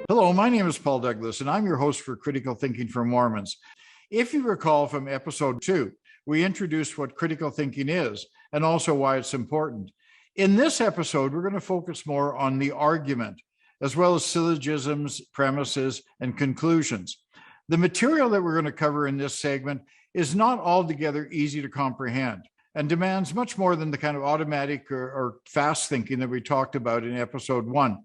Hello, my name is Paul Douglas, and I'm your host for Critical Thinking for Mormons. If you recall from episode 2, we introduced what critical thinking is and also why it's important. In this episode, we're going to focus more on the argument, as well as syllogisms, premises, and conclusions. The material that we're going to cover in this segment is not altogether easy to comprehend and demands much more than the kind of automatic or fast thinking that we talked about in episode 1.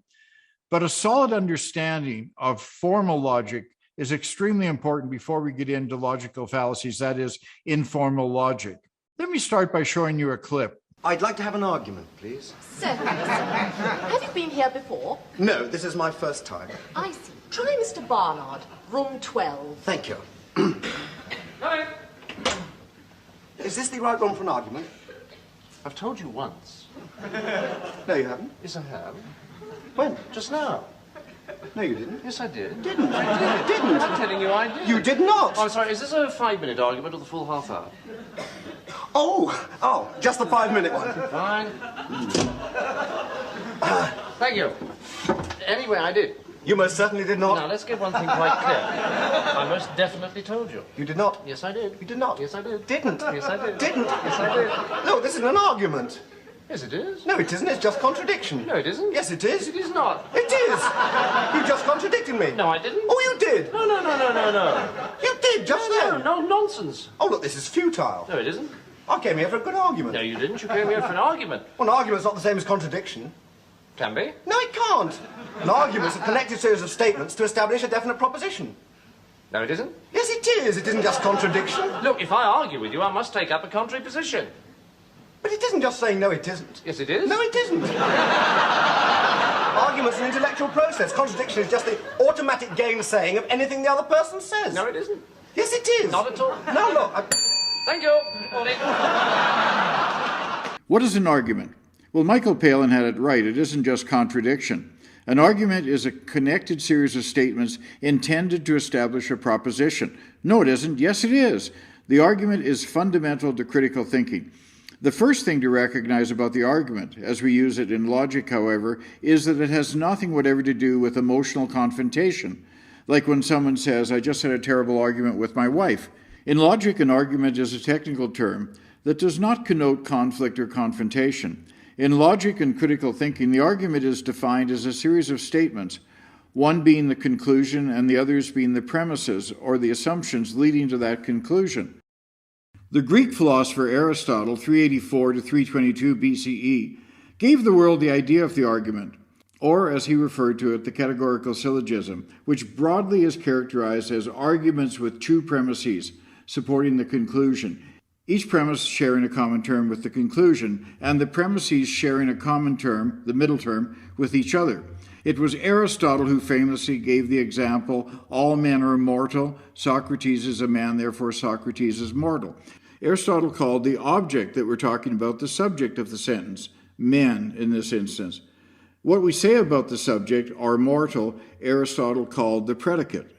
But a solid understanding of formal logic is extremely important before we get into logical fallacies, that is, informal logic. Let me start by showing you a clip. I'd like to have an argument, please. Certainly, sir. Have you been here before? No, this is my first time. I see. Try Mr. Barnard, room 12. Thank you. Hi. Is this the right room for an argument? I've told you once. No, you haven't. Yes, I have. When? Just now. No, you didn't. Yes, I did. Didn't. I did. Didn't. I'm telling you I did. You did not. Oh, I'm sorry, is this a 5-minute argument or the full half hour? Oh, just the 5-minute one. Fine. Thank you. Anyway, I did. You most certainly did not. Now, let's get one thing quite clear. I most definitely told you. You did not. Yes, I did. You did not. Yes, I did. Didn't. Yes, I did. Didn't. Yes, I did. No, this isn't an argument. Yes, it is. No, it isn't. It's just contradiction. No, it isn't. Yes, it is. It is not. It is. You just contradicted me. No, I didn't. Oh, you did. No. You did just then. No, nonsense. Oh, look, this is futile. No, it isn't. I came here for a good argument. No, you didn't. You came here for an argument. Well, an argument's not the same as contradiction. Can be. No, it can't. An argument's a connected series of statements to establish a definite proposition. No, it isn't. Yes, it is. It isn't just contradiction. Look, if I argue with you, I must take up a contrary position. But it isn't just saying no, it isn't. Yes, it is. No, it isn't. Argument's an intellectual process. Contradiction is just the automatic gainsaying of anything the other person says. No, it isn't. Yes, it is. Not at all. No, look. Thank you. Morning. What is an argument? Well, Michael Palin had it right. It isn't just contradiction. An argument is a connected series of statements intended to establish a proposition. No, it isn't. Yes, it is. The argument is fundamental to critical thinking. The first thing to recognize about the argument, as we use it in logic, however, is that it has nothing whatever to do with emotional confrontation. Like when someone says, I just had a terrible argument with my wife. In logic, an argument is a technical term that does not connote conflict or confrontation. In logic and critical thinking, the argument is defined as a series of statements, one being the conclusion and the others being the premises or the assumptions leading to that conclusion. The Greek philosopher Aristotle, 384 to 322 BCE, gave the world the idea of the argument, or as he referred to it, the categorical syllogism, which broadly is characterized as arguments with two premises supporting the conclusion, each premise sharing a common term with the conclusion, and the premises sharing a common term, the middle term, with each other. It was Aristotle who famously gave the example, all men are mortal, Socrates is a man, therefore Socrates is mortal. Aristotle called the object that we're talking about the subject of the sentence, men in this instance. What we say about the subject, are mortal, Aristotle called the predicate.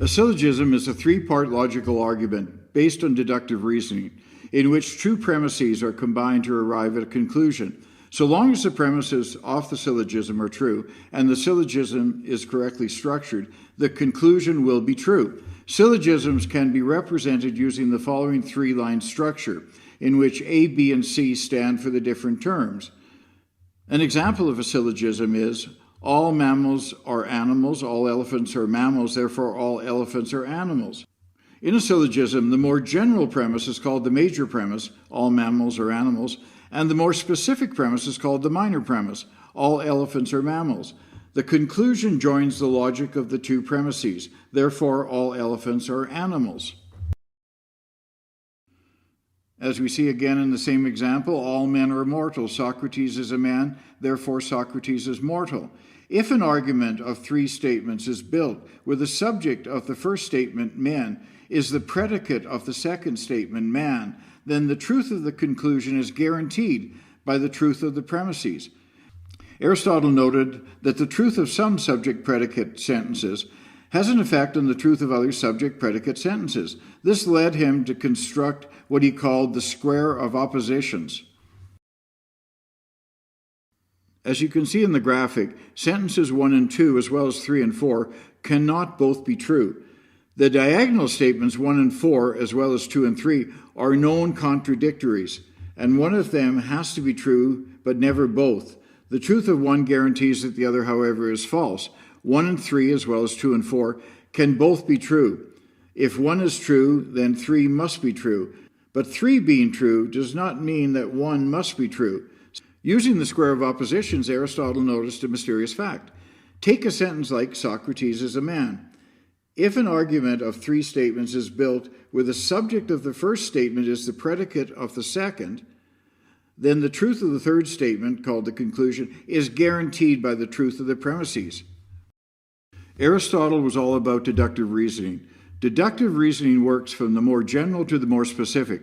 A syllogism is a three-part logical argument based on deductive reasoning, in which two premises are combined to arrive at a conclusion. So long as the premises of the syllogism are true and the syllogism is correctly structured, the conclusion will be true. Syllogisms can be represented using the following three-line structure, in which A, B, and C stand for the different terms. An example of a syllogism is, all mammals are animals, all elephants are mammals, therefore all elephants are animals. In a syllogism, the more general premise is called the major premise, all mammals are animals, and the more specific premise is called the minor premise, all elephants are mammals. The conclusion joins the logic of the two premises, therefore all elephants are animals. As we see again in the same example, all men are mortal. Socrates is a man, therefore Socrates is mortal. If an argument of three statements is built where the subject of the first statement, men, is the predicate of the second statement, man, then the truth of the conclusion is guaranteed by the truth of the premises. Aristotle noted that the truth of some subject-predicate sentences has an effect on the truth of other subject-predicate sentences. This led him to construct what he called the square of oppositions. As you can see in the graphic, sentences 1 and 2, as well as 3 and 4, cannot both be true. The diagonal statements 1 and 4, as well as 2 and 3, are known contradictories, and one of them has to be true, but never both. The truth of one guarantees that the other, however, is false. 1 and 3, as well as 2 and 4, can both be true. If 1 is true, then 3 must be true. But 3 being true does not mean that 1 must be true. Using the square of oppositions, Aristotle noticed a mysterious fact. Take a sentence like Socrates is a man. If an argument of 3 statements is built where the subject of the first statement is the predicate of the second, then the truth of the third statement, called the conclusion, is guaranteed by the truth of the premises. Aristotle was all about deductive reasoning. Deductive reasoning works from the more general to the more specific.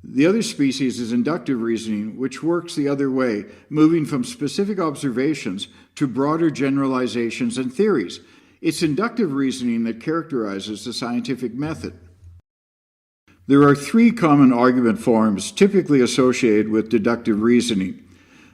The other species is inductive reasoning, which works the other way, moving from specific observations to broader generalizations and theories. It's inductive reasoning that characterizes the scientific method. There are 3 common argument forms typically associated with deductive reasoning: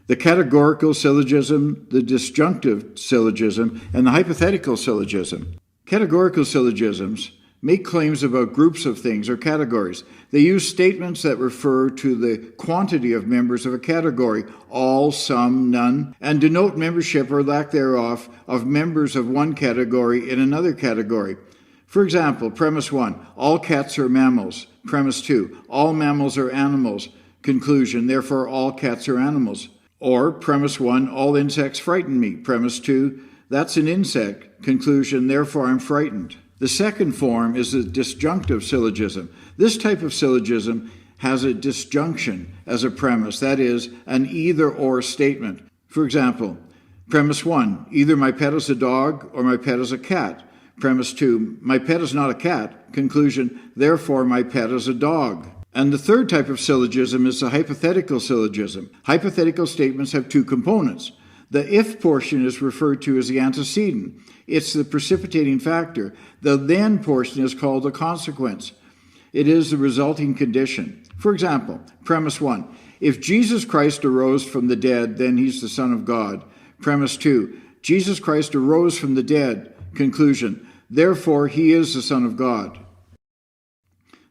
the categorical syllogism, the disjunctive syllogism, and the hypothetical syllogism. Categorical syllogisms make claims about groups of things or categories. They use statements that refer to the quantity of members of a category, all, some, none, and denote membership or lack thereof of members of one category in another category. For example, premise 1, all cats are mammals. Premise 2, all mammals are animals. Conclusion, therefore all cats are animals. Or premise 1, all insects frighten me. Premise 2, that's an insect. Conclusion, therefore I'm frightened. The second form is the disjunctive syllogism. This type of syllogism has a disjunction as a premise, that is, an either-or statement. For example, premise 1, either my pet is a dog or my pet is a cat. Premise 2, my pet is not a cat. Conclusion, therefore my pet is a dog. And the third type of syllogism is the hypothetical syllogism. Hypothetical statements have 2 components. The if portion is referred to as the antecedent. It's the precipitating factor. The then portion is called the consequence. It is the resulting condition. For example, premise 1, if Jesus Christ arose from the dead, then he's the Son of God. Premise 2, Jesus Christ arose from the dead. Conclusion, therefore he is the Son of God.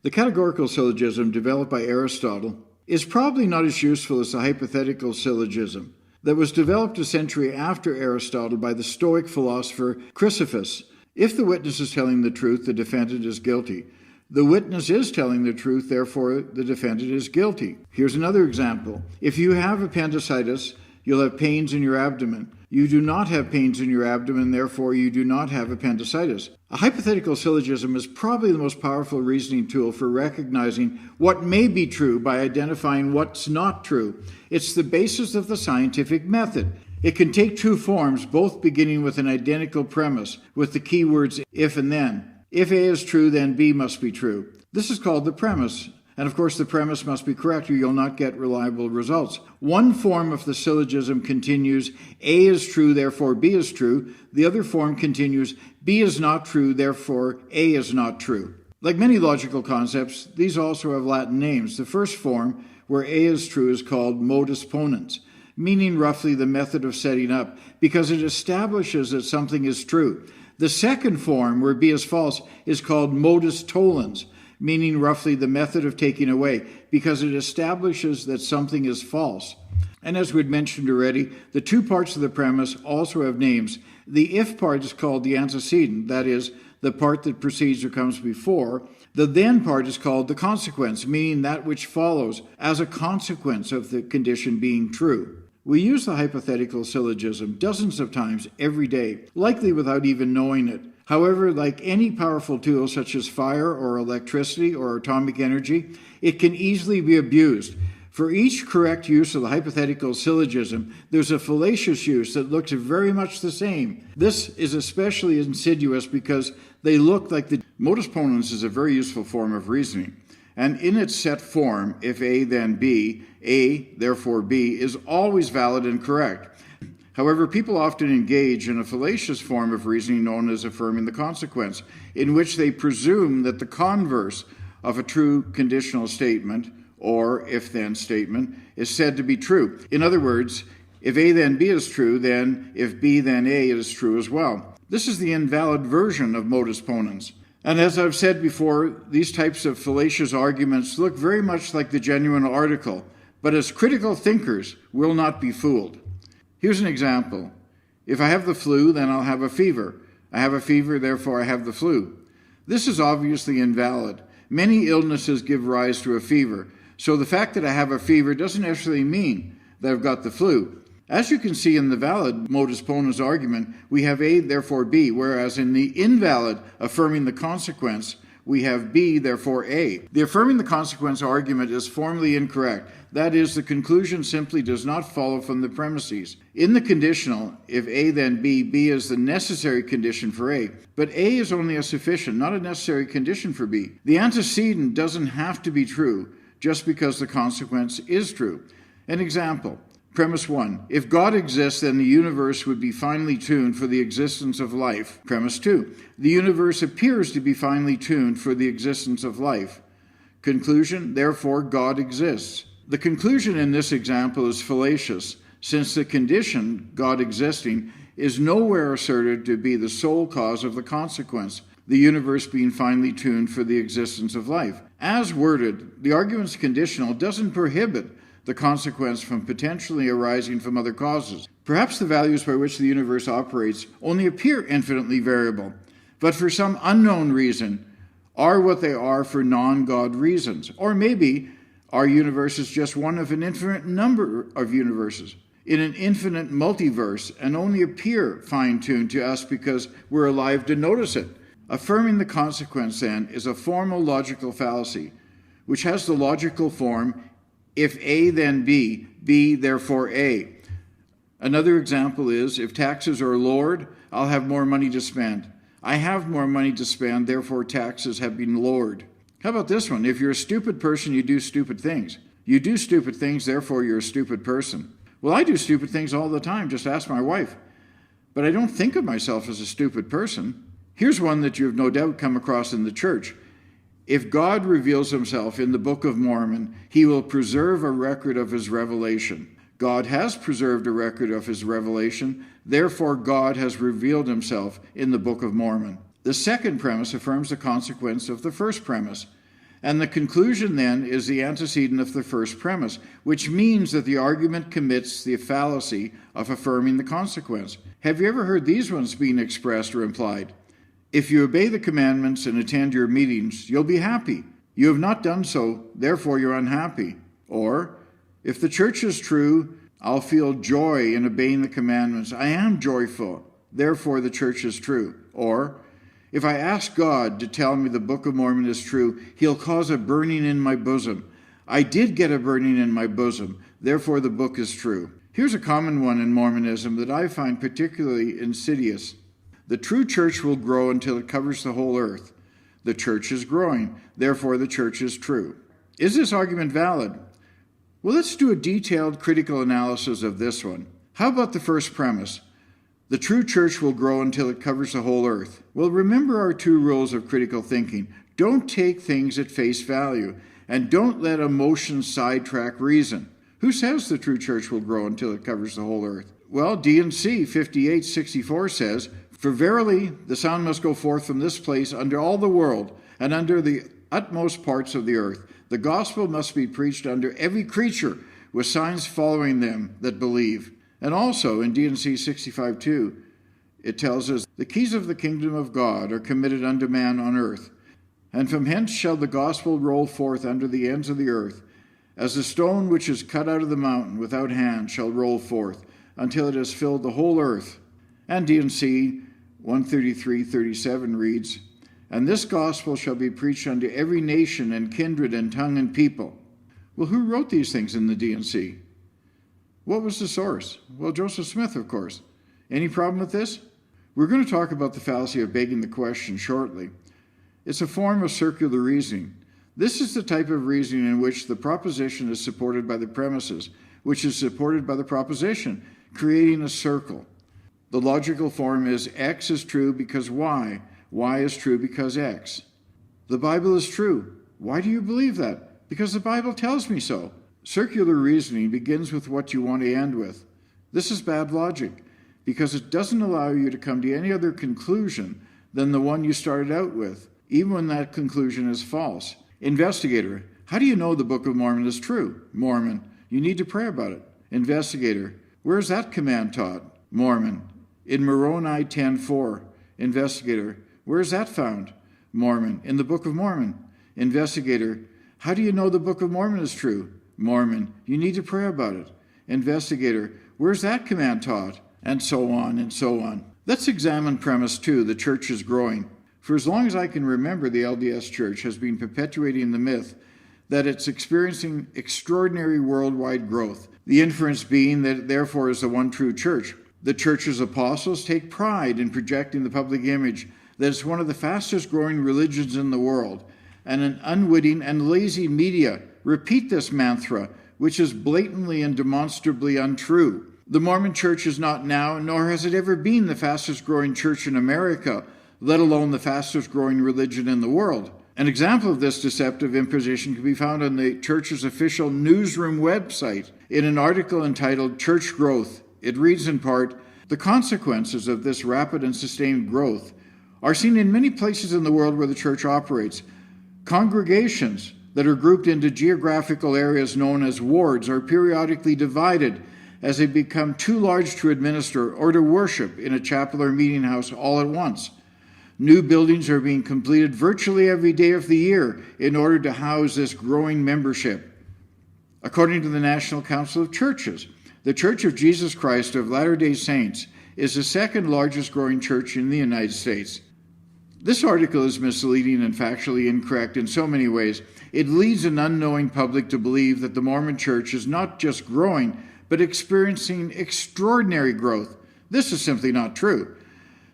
The categorical syllogism developed by Aristotle is probably not as useful as the hypothetical syllogism that was developed a century after Aristotle by the Stoic philosopher Chrysippus. If the witness is telling the truth, the defendant is guilty. The witness is telling the truth, therefore the defendant is guilty. Here's another example. If you have appendicitis, you'll have pains in your abdomen. You do not have pains in your abdomen, therefore you do not have appendicitis. A hypothetical syllogism is probably the most powerful reasoning tool for recognizing what may be true by identifying what's not true. It's the basis of the scientific method. It can take 2 forms, both beginning with an identical premise, with the keywords if and then. If A is true, then B must be true. This is called the premise. And of course, the premise must be correct or you'll not get reliable results. One form of the syllogism continues, A is true, therefore B is true. The other form continues, B is not true, therefore A is not true. Like many logical concepts, these also have Latin names. The first form, where A is true, is called modus ponens, meaning roughly the method of setting up, because it establishes that something is true. The second form, where B is false, is called modus tollens, meaning roughly the method of taking away, because it establishes that something is false. And as we'd mentioned already, the 2 parts of the premise also have names. The if part is called the antecedent, that is, the part that precedes or comes before. The then part is called the consequence, meaning that which follows as a consequence of the condition being true. We use the hypothetical syllogism dozens of times every day, likely without even knowing it. However, like any powerful tool such as fire or electricity or atomic energy, it can easily be abused. For each correct use of the hypothetical syllogism, there's a fallacious use that looks very much the same. This is especially insidious because they look like the modus ponens is a very useful form of reasoning. And in its set form, if A then B, A therefore B is always valid and correct. However, people often engage in a fallacious form of reasoning known as affirming the consequence, in which they presume that the converse of a true conditional statement or if-then statement is said to be true. In other words, if A then B is true, then if B then A is true as well. This is the invalid version of modus ponens. And as I've said before, these types of fallacious arguments look very much like the genuine article, but as critical thinkers will not be fooled. Here's an example. If I have the flu, then I'll have a fever. I have a fever, therefore I have the flu. This is obviously invalid. Many illnesses give rise to a fever, so the fact that I have a fever doesn't necessarily mean that I've got the flu. As you can see in the valid modus ponens argument, we have A, therefore B, whereas in the invalid affirming the consequence, we have B, therefore A. The affirming the consequence argument is formally incorrect. That is, the conclusion simply does not follow from the premises. In the conditional, if A then B, B is the necessary condition for A. But A is only a sufficient, not a necessary condition for B. The antecedent doesn't have to be true just because the consequence is true. An example. Premise 1. If God exists, then the universe would be finely tuned for the existence of life. Premise 2. The universe appears to be finely tuned for the existence of life. Conclusion. Therefore, God exists. The conclusion in this example is fallacious, since the condition, God existing, is nowhere asserted to be the sole cause of the consequence, the universe being finely tuned for the existence of life. As worded, the argument's conditional doesn't prohibit the consequence from potentially arising from other causes. Perhaps the values by which the universe operates only appear infinitely variable, but for some unknown reason are what they are for non-God reasons. Or maybe our universe is just one of an infinite number of universes in an infinite multiverse and only appear fine-tuned to us because we're alive to notice it. Affirming the consequence, then, is a formal logical fallacy, which has the logical form if A then B, B therefore A. Another example is, if taxes are lowered, I'll have more money to spend. I have more money to spend, therefore taxes have been lowered. How about this one? If you're a stupid person, you do stupid things. You do stupid things, therefore you're a stupid person. Well, I do stupid things all the time, just ask my wife. But I don't think of myself as a stupid person. Here's one that you've no doubt come across in the church. If God reveals himself in the Book of Mormon, he will preserve a record of his revelation. God has preserved a record of his revelation, therefore God has revealed himself in the Book of Mormon. The second premise affirms the consequence of the first premise, and the conclusion then is the antecedent of the first premise, which means that the argument commits the fallacy of affirming the consequence. Have you ever heard these ones being expressed or implied? If you obey the commandments and attend your meetings, you'll be happy. You have not done so, therefore you're unhappy. Or, if the church is true, I'll feel joy in obeying the commandments. I am joyful, therefore the church is true. Or, if I ask God to tell me the Book of Mormon is true, he'll cause a burning in my bosom. I did get a burning in my bosom, therefore the book is true. Here's a common one in Mormonism that I find particularly insidious. The true church will grow until it covers the whole earth. The church is growing, therefore the church is true. Is this argument valid? Well, let's do a detailed critical analysis of this one. How about the first premise? The true church will grow until it covers the whole earth. Well, remember our two rules of critical thinking. Don't take things at face value, and don't let emotion sidetrack reason. Who says the true church will grow until it covers the whole earth? Well, D&C 5864 says, "For verily the sound must go forth from this place unto all the world, and under the utmost parts of the earth. The gospel must be preached unto every creature, with signs following them that believe." And also in D&C 65:2, it tells us, "The keys of the kingdom of God are committed unto man on earth, and from hence shall the gospel roll forth unto the ends of the earth, as the stone which is cut out of the mountain without hand shall roll forth, until it has filled the whole earth." And D&C 133:37 reads, "And this gospel shall be preached unto every nation and kindred and tongue and people." Well, who wrote these things in the D&C? What was the source? Well, Joseph Smith, of course. Any problem with this? We're going to talk about the fallacy of begging the question shortly. It's a form of circular reasoning. This is the type of reasoning in which the proposition is supported by the premises, which is supported by the proposition, creating a circle. The logical form is X is true because Y. Y is true because X. The Bible is true. Why do you believe that? Because the Bible tells me so. Circular reasoning begins with what you want to end with. This is bad logic because it doesn't allow you to come to any other conclusion than the one you started out with, even when that conclusion is false. Investigator, how do you know the Book of Mormon is true? Mormon, you need to pray about it. Investigator, where is that command taught? Mormon, in Moroni 10:4. Investigator, where is that found? Mormon, in the Book of Mormon. Investigator, how do you know the Book of Mormon is true? Mormon, you need to pray about it. Investigator, where's that command taught? And so on and so on. Let's examine premise 2, the church is growing. For as long as I can remember, the LDS Church has been perpetuating the myth that it's experiencing extraordinary worldwide growth, the inference being that it therefore is the one true church. The church's apostles take pride in projecting the public image that it's one of the fastest growing religions in the world, and an unwitting and lazy media repeat this mantra, which is blatantly and demonstrably untrue. The Mormon Church is not now, nor has it ever been, the fastest growing church in America, let alone the fastest growing religion in the world. An example of this deceptive imposition can be found on the church's official newsroom website in an article entitled Church Growth. It reads in part, "The consequences of this rapid and sustained growth are seen in many places in the world where the church operates. Congregations that are grouped into geographical areas known as wards are periodically divided as they become too large to administer or to worship in a chapel or meeting house all at once. New buildings are being completed virtually every day of the year in order to house this growing membership." According to the National Council of Churches, the Church of Jesus Christ of Latter-day Saints is the second largest growing church in the United States. This article is misleading and factually incorrect in so many ways. It leads an unknowing public to believe that the Mormon Church is not just growing, but experiencing extraordinary growth. This is simply not true.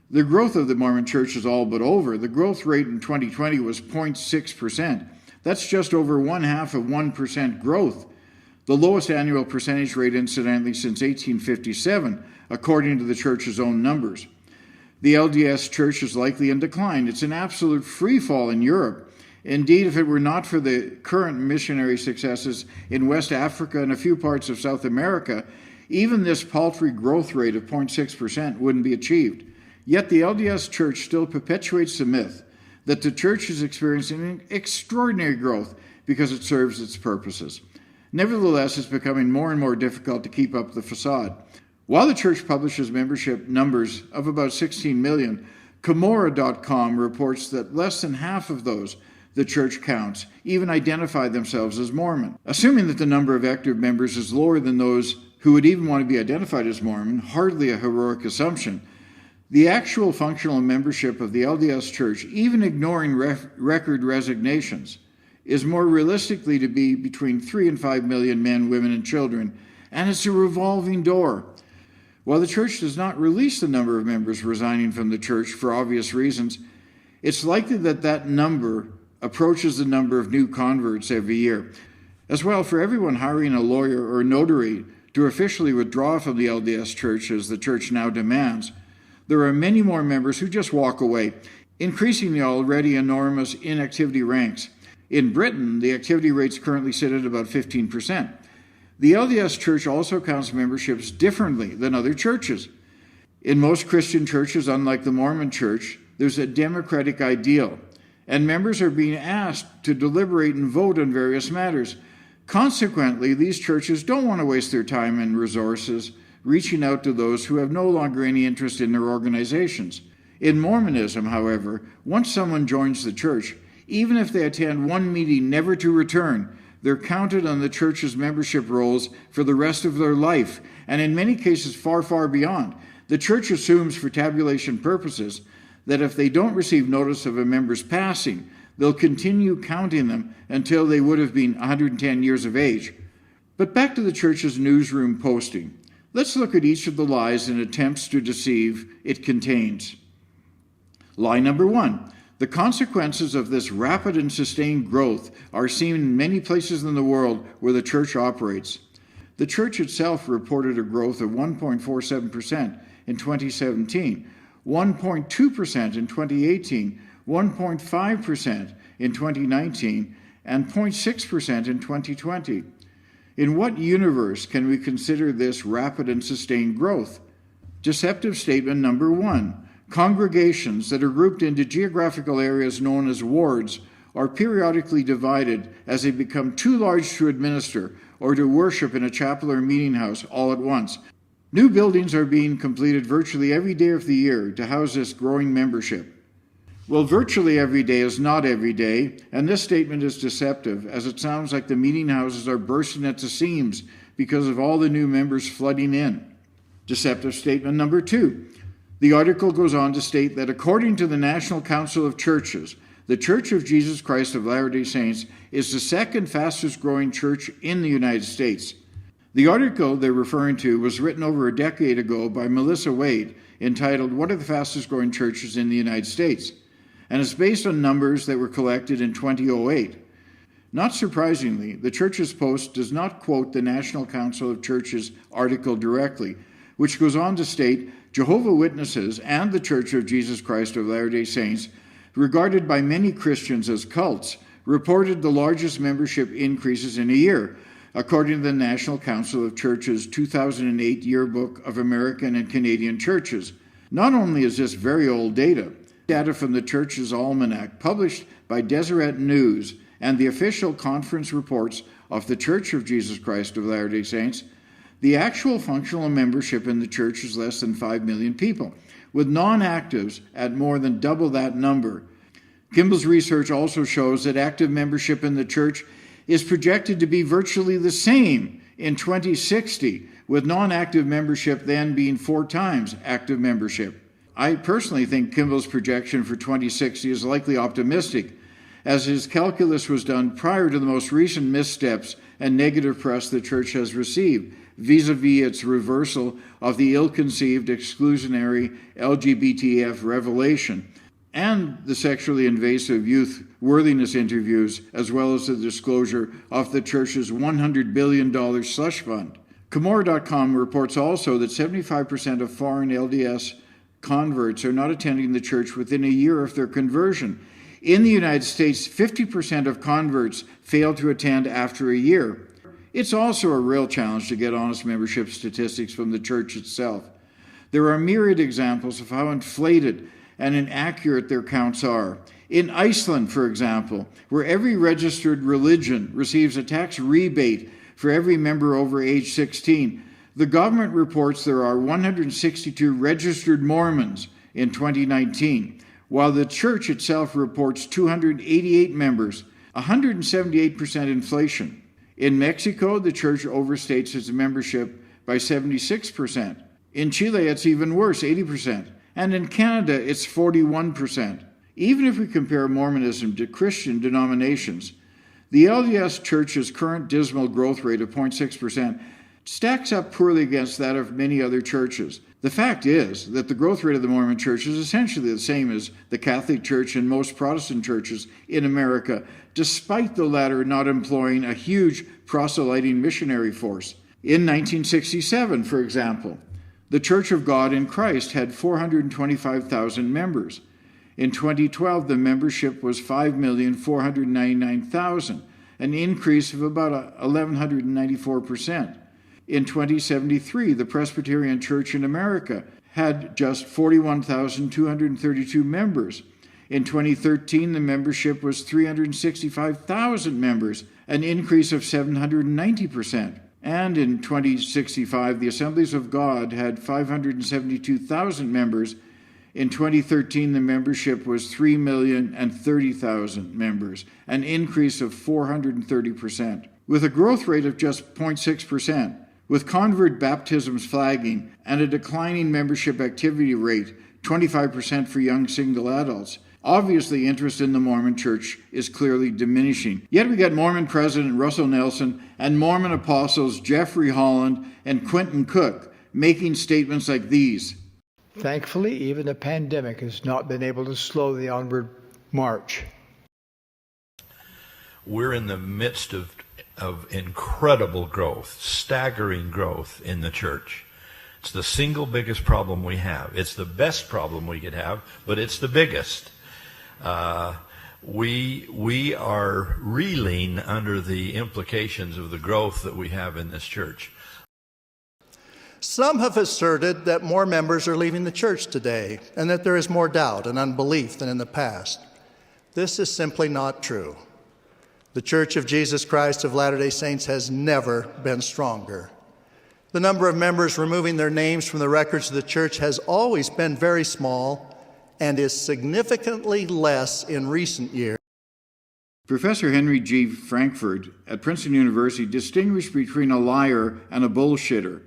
The growth of the Mormon Church is all but over. The growth rate in 2020 was 0.6%. That's just over 0.5% growth, the lowest annual percentage rate, incidentally, since 1857, according to the church's own numbers. The LDS Church is likely in decline. It's an absolute free fall in Europe. Indeed, if it were not for the current missionary successes in West Africa and a few parts of South America, even this paltry growth rate of 0.6% wouldn't be achieved. Yet the LDS Church still perpetuates the myth that the church is experiencing extraordinary growth because it serves its purposes. Nevertheless, it's becoming more and more difficult to keep up the facade. While the church publishes membership numbers of about 16 million, Cumorah.com reports that less than half of those the church counts even identify themselves as Mormon. Assuming that the number of active members is lower than those who would even want to be identified as Mormon, hardly a heroic assumption, the actual functional membership of the LDS Church, even ignoring record resignations, is more realistically to be between 3 and 5 million men, women, and children, and it's a revolving door. While the church does not release the number of members resigning from the church for obvious reasons, it's likely that that number approaches the number of new converts every year. As well, for everyone hiring a lawyer or notary to officially withdraw from the LDS Church, as the church now demands, there are many more members who just walk away, increasing the already enormous inactivity ranks. In Britain, the activity rates currently sit at about 15%. The LDS Church also counts memberships differently than other churches. In most Christian churches, unlike the Mormon Church, there's a democratic ideal, and members are being asked to deliberate and vote on various matters. Consequently, these churches don't want to waste their time and resources reaching out to those who have no longer any interest in their organizations. In Mormonism, however, once someone joins the church, even if they attend one meeting never to return, they're counted on the church's membership rolls for the rest of their life, and in many cases far, far beyond. The church assumes for tabulation purposes that if they don't receive notice of a member's passing, they'll continue counting them until they would have been 110 years of age. But back to the church's newsroom posting. Let's look at each of the lies and attempts to deceive it contains. Lie number 1. The consequences of this rapid and sustained growth are seen in many places in the world where the church operates. The church itself reported a growth of 1.47% in 2017, 1.2% in 2018, 1.5% in 2019, and 0.6% in 2020. In what universe can we consider this rapid and sustained growth? Deceptive statement number 1. Congregations that are grouped into geographical areas known as wards are periodically divided as they become too large to administer or to worship in a chapel or meeting house all at once. New buildings are being completed virtually every day of the year to house this growing membership. Well, virtually every day is not every day, and this statement is deceptive, as it sounds like the meeting houses are bursting at the seams because of all the new members flooding in. Deceptive statement number 2. The article goes on to state that according to the National Council of Churches, the Church of Jesus Christ of Latter-day Saints is the second fastest growing church in the United States. The article they're referring to was written over a decade ago by Melissa Wade, entitled "What are the fastest growing churches in the United States?" and is based on numbers that were collected in 2008. Not surprisingly, the church's post does not quote the National Council of Churches article directly, which goes on to state Jehovah's Witnesses and the Church of Jesus Christ of Latter-day Saints, regarded by many Christians as cults, reported the largest membership increases in a year, according to the National Council of Churches' 2008 Yearbook of American and Canadian Churches. Not only is this very old data from the Church's Almanac, published by Deseret News, and the official conference reports of the Church of Jesus Christ of Latter-day Saints, the actual functional membership in the church is less than 5 million people, with non-actives at more than double that number. Kimball's research also shows that active membership in the church is projected to be virtually the same in 2060, with non-active membership then being 4 times active membership. I personally think Kimball's projection for 2060 is likely optimistic, as his calculus was done prior to the most recent missteps and negative press the church has received, vis-a-vis its reversal of the ill-conceived exclusionary LGBTF revelation, and the sexually invasive youth worthiness interviews, as well as the disclosure of the church's $100 billion slush fund. Comora.com reports also that 75% of foreign LDS converts are not attending the church within a year of their conversion. In the United States, 50% of converts fail to attend after a year. It's also a real challenge to get honest membership statistics from the church itself. There are myriad examples of how inflated and inaccurate their counts are. In Iceland, for example, where every registered religion receives a tax rebate for every member over age 16, the government reports there are 162 registered Mormons in 2019, while the church itself reports 288 members, 178% inflation. In Mexico, the church overstates its membership by 76%. In Chile, it's even worse, 80%. And in Canada, it's 41%. Even if we compare Mormonism to Christian denominations, the LDS Church's current dismal growth rate of 0.6% stacks up poorly against that of many other churches. The fact is that the growth rate of the Mormon Church is essentially the same as the Catholic Church and most Protestant churches in America, despite the latter not employing a huge proselyting missionary force. In 1967, for example, the Church of God in Christ had 425,000 members. In 2012, the membership was 5,499,000, an increase of about 1,194%. In 2073, the Presbyterian Church in America had just 41,232 members. In 2013, the membership was 365,000 members, an increase of 790%. And in 2065, the Assemblies of God had 572,000 members. In 2013, the membership was 3,030,000 members, an increase of 430%. With a growth rate of just 0.6%, With convert baptisms flagging and a declining membership activity rate, 25% for young single adults, obviously interest in the Mormon Church is clearly diminishing. Yet we got Mormon President Russell Nelson and Mormon apostles Jeffrey Holland and Quentin Cook making statements like these. Thankfully, even the pandemic has not been able to slow the onward march. We're in the midst of incredible growth, staggering growth in the church. It's the single biggest problem we have. It's the best problem we could have, but it's the biggest. We are reeling under the implications of the growth that we have in this church. Some have asserted that more members are leaving the church today and that there is more doubt and unbelief than in the past. This is simply not true. The Church of Jesus Christ of Latter-day Saints has never been stronger. The number of members removing their names from the records of the church has always been very small and is significantly less in recent years. Professor Henry G. Frankfurt at Princeton University distinguished between a liar and a bullshitter.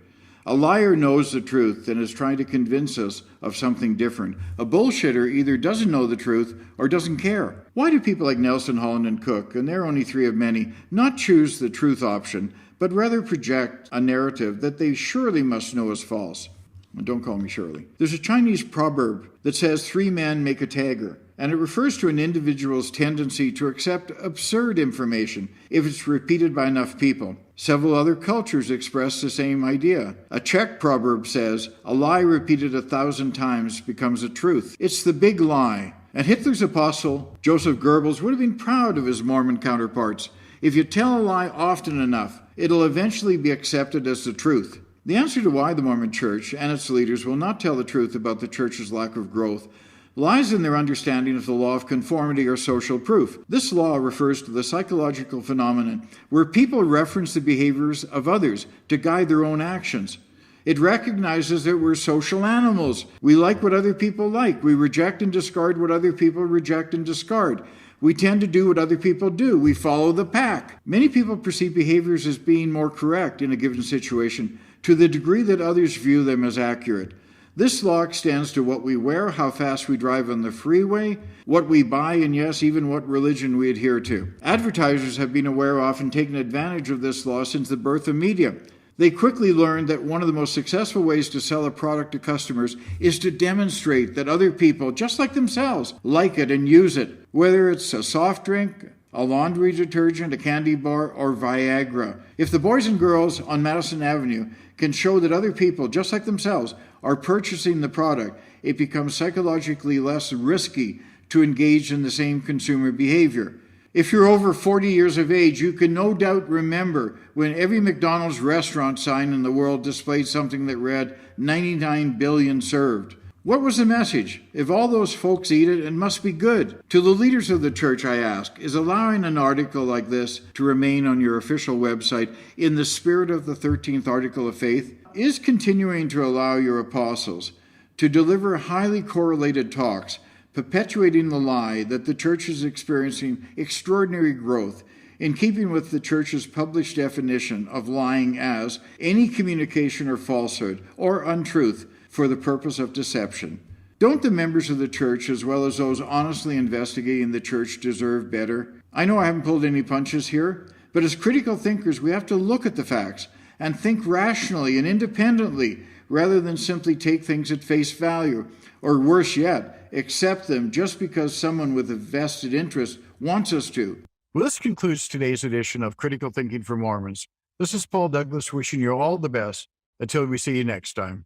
A liar knows the truth and is trying to convince us of something different. A bullshitter either doesn't know the truth or doesn't care. Why do people like Nelson, Holland, and Cook, and they're only three of many, not choose the truth option, but rather project a narrative that they surely must know is false? And don't call me Shirley. There's a Chinese proverb that says 3 men make a tiger, and it refers to an individual's tendency to accept absurd information if it's repeated by enough people. Several other cultures express the same idea. A Czech proverb says, a lie repeated 1,000 times becomes a truth. It's the big lie. And Hitler's apostle, Joseph Goebbels, would have been proud of his Mormon counterparts. If you tell a lie often enough, it'll eventually be accepted as the truth. The answer to why the Mormon Church and its leaders will not tell the truth about the Church's lack of growth lies in their understanding of the law of conformity or social proof. This law refers to the psychological phenomenon where people reference the behaviors of others to guide their own actions. It recognizes that we're social animals. We like what other people like. We reject and discard what other people reject and discard. We tend to do what other people do. We follow the pack. Many people perceive behaviors as being more correct in a given situation to the degree that others view them as accurate. This law extends to what we wear, how fast we drive on the freeway, what we buy, and yes, even what religion we adhere to. Advertisers have been aware of and taken advantage of this law since the birth of media. They quickly learned that one of the most successful ways to sell a product to customers is to demonstrate that other people, just like themselves, like it and use it, whether it's a soft drink, a laundry detergent, a candy bar, or Viagra. If the boys and girls on Madison Avenue can show that other people, just like themselves, are purchasing the product, it becomes psychologically less risky to engage in the same consumer behavior. If you're over 40 years of age, you can no doubt remember when every McDonald's restaurant sign in the world displayed something that read 99 billion served. What was the message? If all those folks eat it, it must be good. To the leaders of the church, I ask, is allowing an article like this to remain on your official website in the spirit of the 13th Article of Faith? Is continuing to allow your apostles to deliver highly correlated talks, perpetuating the lie that the church is experiencing extraordinary growth, in keeping with the church's published definition of lying as any communication or falsehood or untruth for the purpose of deception? Don't the members of the church, as well as those honestly investigating the church, deserve better? I know I haven't pulled any punches here, but as critical thinkers, we have to look at the facts and think rationally and independently rather than simply take things at face value, or worse yet, accept them just because someone with a vested interest wants us to. Well, this concludes today's edition of Critical Thinking for Mormons. This is Paul Douglas wishing you all the best until we see you next time.